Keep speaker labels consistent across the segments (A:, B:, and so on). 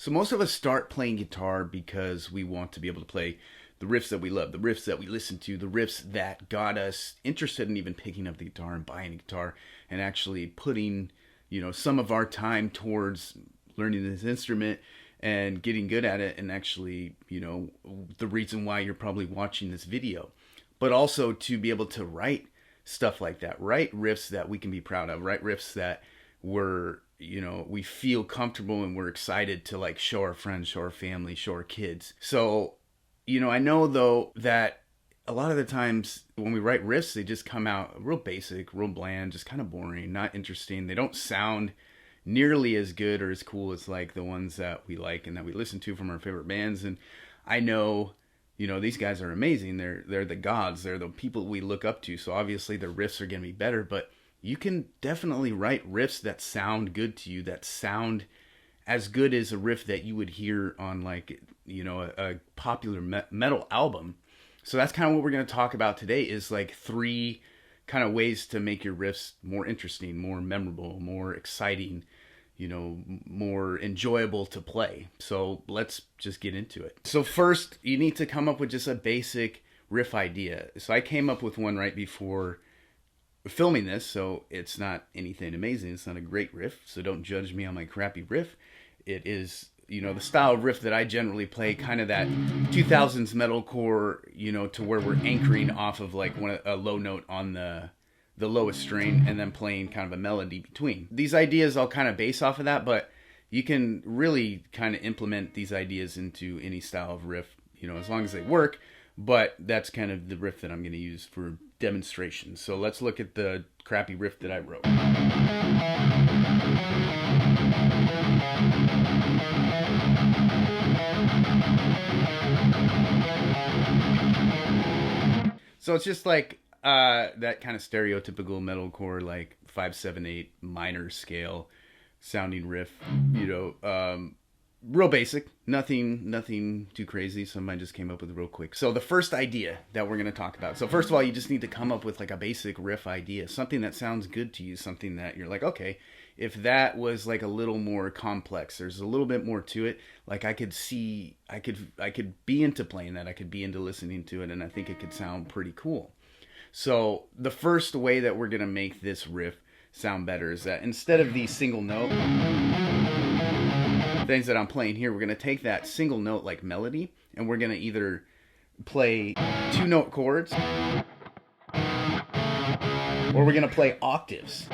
A: So most of us start playing guitar because we want to be able to play the riffs that we love, the riffs that we listen to, the riffs that got us interested in even picking up the guitar and buying a guitar and actually putting, some of our time towards learning this instrument and getting good at it and actually, the reason why you're probably watching this video. But also to be able to write stuff like that, write riffs that we can be proud of, write riffs that we feel comfortable and we're excited to like show our friends, show our family, show our kids. So, I know though that a lot of the times when we write riffs, they just come out real basic, real bland, just kind of boring, not interesting. They don't sound nearly as good or as cool as like the ones that we like and that we listen to from our favorite bands. And I know, these guys are amazing. They're the gods. They're the people we look up to. So obviously their riffs are going to be better, but you can definitely write riffs that sound good to you, that sound as good as a riff that you would hear on like, a popular metal album. So that's kind of what we're going to talk about today is like 3 kind of ways to make your riffs more interesting, more memorable, more exciting, more enjoyable to play. So let's just get into it. So first, you need to come up with just a basic riff idea. So I came up with one right before filming this, so it's not anything amazing. It's not a great riff, so don't judge me on my crappy riff. It is, the style of riff that I generally play, kind of that 2000s metalcore, to where we're anchoring off of like a low note on the lowest string and then playing kind of a melody between. These ideas I'll kind of base off of that, but you can really kind of implement these ideas into any style of riff, as long as they work. But that's kind of the riff that I'm going to use for demonstration. So let's look at the crappy riff that I wrote. So it's just like that kind of stereotypical metalcore, like 5/7/8 minor scale sounding riff, real basic, nothing too crazy. Some I just came up with real quick. So the first idea that we're going to talk about. So first of all, you just need to come up with like a basic riff idea, something that sounds good to you, something that you're like, okay, if that was like a little more complex, there's a little bit more to it. Like I could be into playing that. I could be into listening to it, and I think it could sound pretty cool. So the first way that we're going to make this riff sound better is that instead of the single note things that I'm playing here, we're going to take that single note like melody and we're going to either play 2-note chords or we're going to play octaves.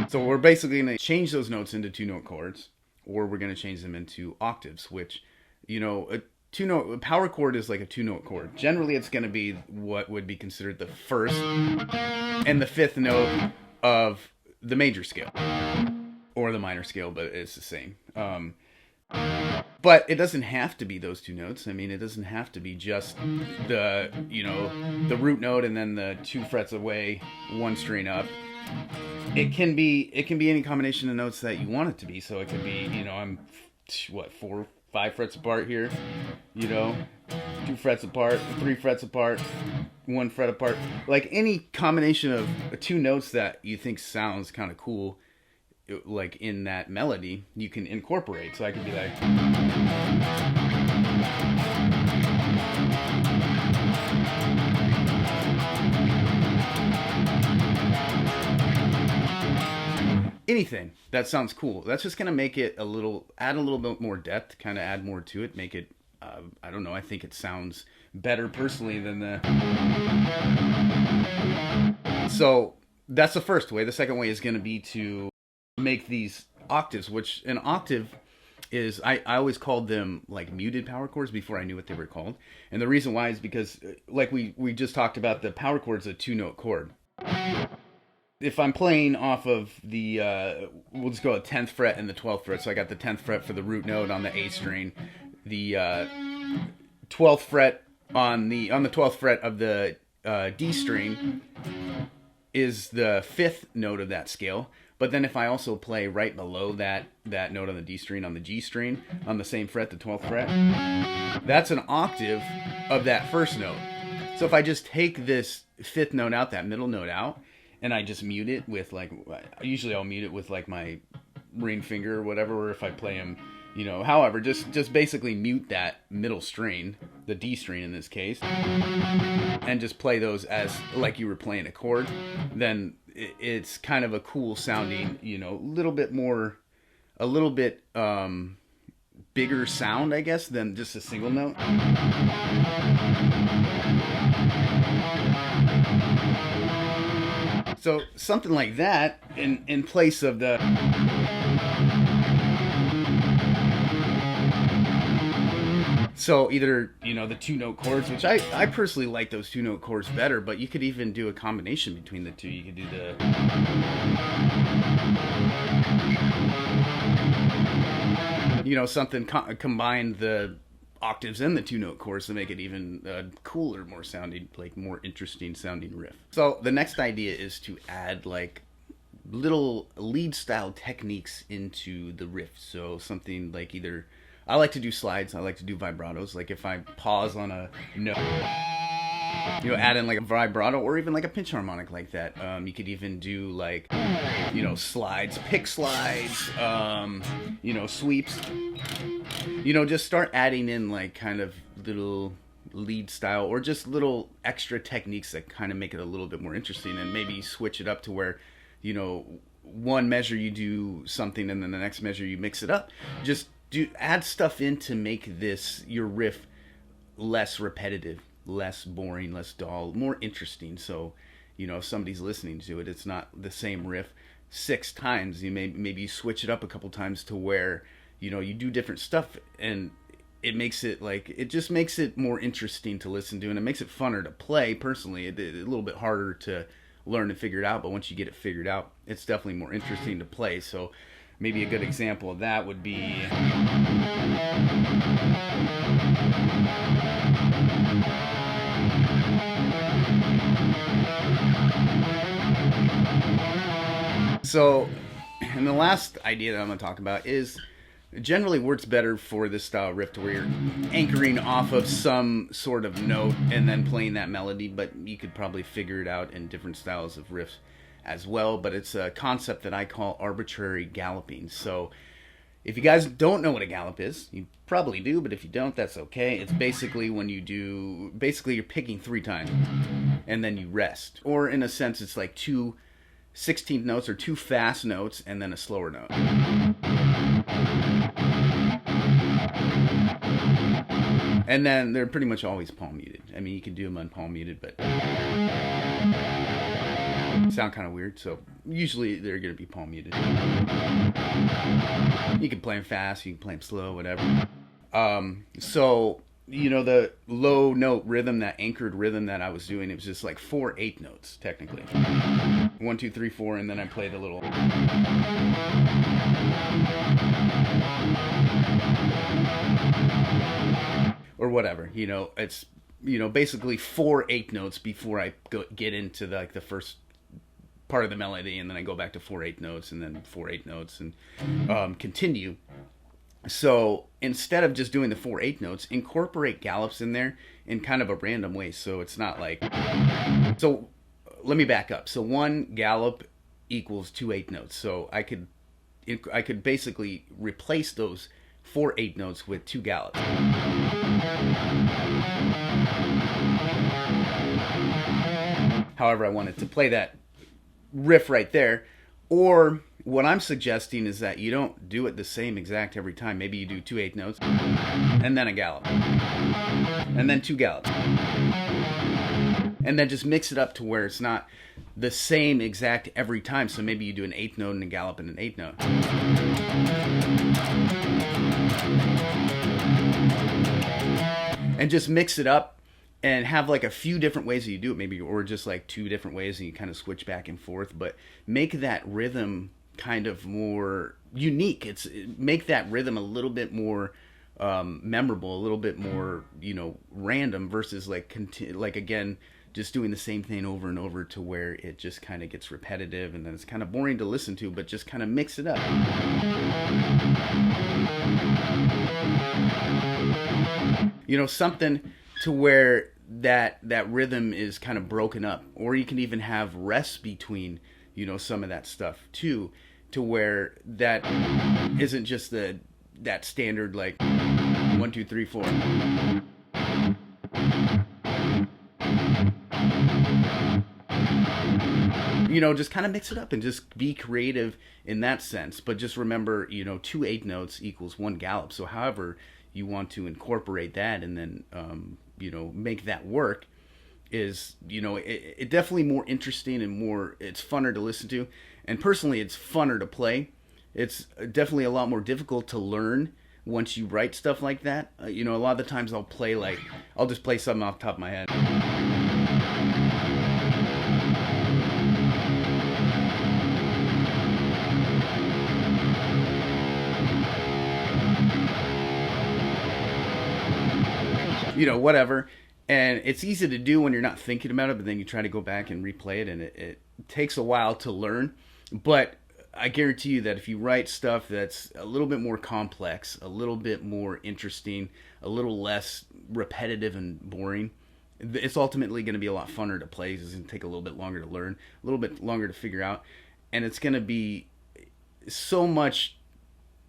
A: So we're basically going to change those notes into 2-note chords, or we're going to change them into octaves, which, a 2-note power chord is like a 2-note chord. Generally, it's going to be what would be considered the first and the 5th note of the major scale or the minor scale, but it's the same. But it doesn't have to be those 2 notes. I mean, it doesn't have to be just the root note and then the 2 frets away, 1 string up. It can be any combination of notes that you want it to be. So it could be, I'm 4, 5 frets apart here, 2 frets apart, 3 frets apart, 1 fret apart. Like any combination of 2 notes that you think sounds kind of cool, like in that melody, you can incorporate. So I could be like, anything that sounds cool. That's just gonna make it add a little bit more depth, kind of add more to it, make it, I don't know, I think it sounds better personally than the. So that's the first way. The second way is gonna be to make these octaves, which an octave is, I always called them like muted power chords before I knew what they were called. And the reason why is because, like we just talked about, the power chord's a 2-note chord. If I'm playing off of the, we'll just go a 10th fret and the 12th fret. So I got the 10th fret for the root note on the A string, the 12th fret on the 12th fret of the D string is the 5th note of that scale. But then if I also play right below that note on the D string, on the G string, on the same fret, the 12th fret, that's an octave of that first note. So if I just take this 5th note out, that middle note out, and I just mute it with like, usually I'll mute it with like my ring finger or whatever, or if I play them, however, just basically mute that middle string, the D string in this case, and just play those as like you were playing a chord. Then it's kind of a cool sounding, a little bit bigger sound, I guess, than just a single note. So something like that in place of the... So either, the two-note chords, which I personally like those two-note chords better, but you could even do a combination between the two. You could do something, combine the octaves and the two-note chords to make it even cooler, more sounding, like more interesting sounding riff. So the next idea is to add like little lead style techniques into the riff. So something like either... I like to do slides. I like to do vibratos. Like if I pause on a note, add in like a vibrato or even like a pinch harmonic like that. You could even do like, slides, pick slides, sweeps. Just start adding in like kind of little lead style or just little extra techniques that kind of make it a little bit more interesting, and maybe switch it up to where, one measure you do something and then the next measure you mix it up. Just add stuff in to make your riff less repetitive, less boring, less dull, more interesting. So, if somebody's listening to it, it's not the same riff 6 times. Maybe you switch it up a couple times to where, you do different stuff, and it just makes it more interesting to listen to, and it makes it funner to play. Personally, it's a little bit harder to learn and figure it out, but once you get it figured out, it's definitely more interesting to play. So maybe a good example of that would be... So, and the last idea that I'm going to talk about is generally works better for this style riff to where you're anchoring off of some sort of note and then playing that melody, but you could probably figure it out in different styles of riffs as well. But it's a concept that I call arbitrary galloping. So if you guys don't know what a gallop is, you probably do, but if you don't, that's okay. It's basically when you're picking 3 times and then you rest. Or in a sense, it's like 2 16th notes or 2 fast notes and then a slower note. And then they're pretty much always palm muted. I mean, you can do them unpalm muted, but sound kind of weird. So usually they're going to be palm muted. You can play them fast, you can play them slow, whatever. So the low note rhythm, that anchored rhythm that I was doing, it was just like 4 8 notes technically. 1 2 3 4, and then I play the little. Or whatever, it's basically 4 8 notes before I get into the first part of the melody, and then I go back to 4 8 notes, and then 4 8 notes, and continue. So instead of just doing the 4 8 notes, incorporate gallops in there in kind of a random way. So it's not like... So let me back up. So 1 gallop equals 2 8 notes. So I could basically replace those 4 8 notes with 2 gallops. However I wanted to play that riff right there. Or what I'm suggesting is that you don't do it the same exact every time. Maybe you do 2 8 notes and then a gallop and then 2 gallops, and then just mix it up to where it's not the same exact every time. So maybe you do an 8th note and a gallop and an 8th note, and just mix it up and have like a few different ways that you do it, maybe, or just like 2 different ways and you kind of switch back and forth, but make that rhythm kind of more unique. Make that rhythm a little bit more memorable, a little bit more, random, versus like again, just doing the same thing over and over to where it just kind of gets repetitive and then it's kind of boring to listen to, but just kind of mix it up. Something to where that rhythm is kind of broken up, or you can even have rests between, some of that stuff too, to where that isn't just that standard like 1 2 3 4. You know, just kind of mix it up and just be creative in that sense. But just remember, you know, 2 8 notes equals 1 gallop. So however you want to incorporate that and then, you know, make that work is, you know, it definitely more interesting and more, it's funner to listen to. And personally, it's funner to play. It's definitely a lot more difficult to learn once you write stuff like that. You know, a lot of the times I'll just play something off the top of my head. You know, whatever. And it's easy to do when you're not thinking about it, but then you try to go back and replay it, and it takes a while to learn. But I guarantee you that if you write stuff that's a little bit more complex, a little bit more interesting, a little less repetitive and boring, it's ultimately going to be a lot funner to play. It's going to take a little bit longer to learn, a little bit longer to figure out, and it's going to be so much,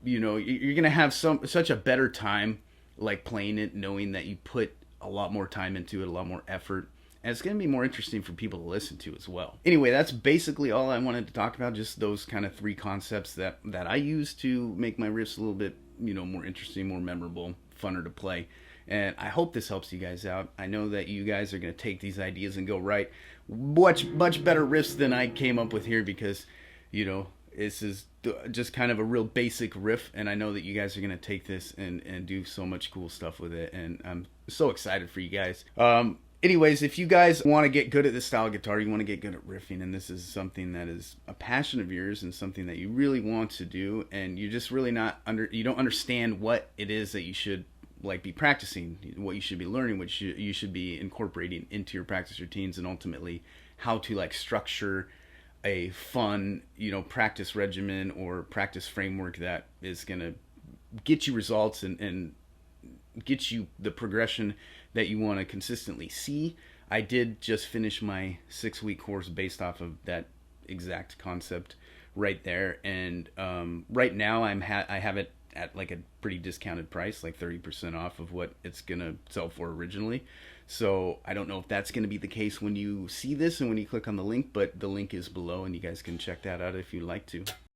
A: you know, you're going to have such a better time like playing it, knowing that you put a lot more time into it, a lot more effort, and it's going to be more interesting for people to listen to as well. Anyway, that's basically all I wanted to talk about, just those kind of 3 concepts that I use to make my riffs a little bit, you know, more interesting, more memorable, funner to play. And I hope this helps you guys out. I know that you guys are going to take these ideas and go write much better riffs than I came up with here, because, you know, this is just kind of a real basic riff, and I know that you guys are going to take this and do so much cool stuff with it, and I'm so excited for you guys. Anyways, if you guys want to get good at this style of guitar, you want to get good at riffing, and this is something that is a passion of yours and something that you really want to do, and you just really you don't understand what it is that you should like be practicing, what you should be learning, what you should be incorporating into your practice routines, and ultimately how to like structure a fun, you know, practice regimen or practice framework that is going to get you results and get you the progression that you want to consistently see. I did just finish my 6-week course based off of that exact concept right there, and right now I have it at like a pretty discounted price, like 30% off of what it's gonna sell for originally. So I don't know if that's going to be the case when you see this and when you click on the link, but the link is below and you guys can check that out if you'd like to.